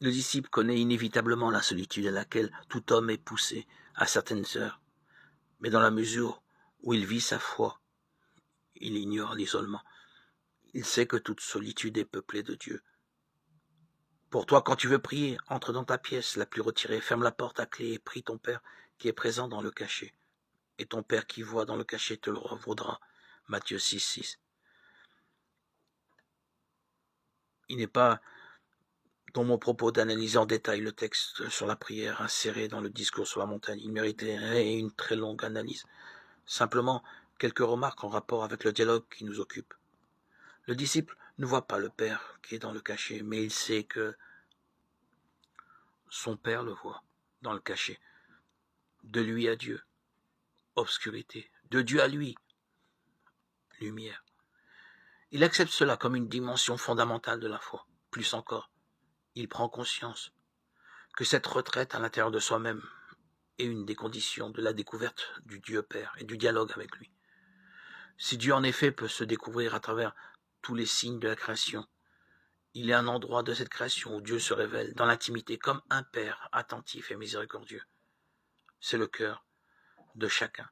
Le disciple connaît inévitablement la solitude à laquelle tout homme est poussé à certaines heures, mais dans la mesure où il vit sa foi, il ignore l'isolement. Il sait que toute solitude est peuplée de Dieu. Pour toi, quand tu veux prier, entre dans ta pièce la plus retirée, ferme la porte à clé et prie ton Père qui est présent dans le cachet. Et ton Père qui voit dans le cachet te le revaudra. Matthieu 6,6. Il n'est pas dans mon propos d'analyser en détail le texte sur la prière inséré dans le discours sur la montagne. Il mériterait une très longue analyse. Simplement, quelques remarques en rapport avec le dialogue qui nous occupe. Le disciple ne voit pas le Père qui est dans le cachet, mais il sait que son Père le voit dans le cachet. De lui à Dieu, obscurité. De Dieu à lui, lumière. Il accepte cela comme une dimension fondamentale de la foi. Plus encore, il prend conscience que cette retraite à l'intérieur de soi-même est une des conditions de la découverte du Dieu Père et du dialogue avec lui. Si Dieu en effet peut se découvrir à travers tous les signes de la création, il est un endroit de cette création où Dieu se révèle dans l'intimité comme un Père attentif et miséricordieux. C'est le cœur de chacun.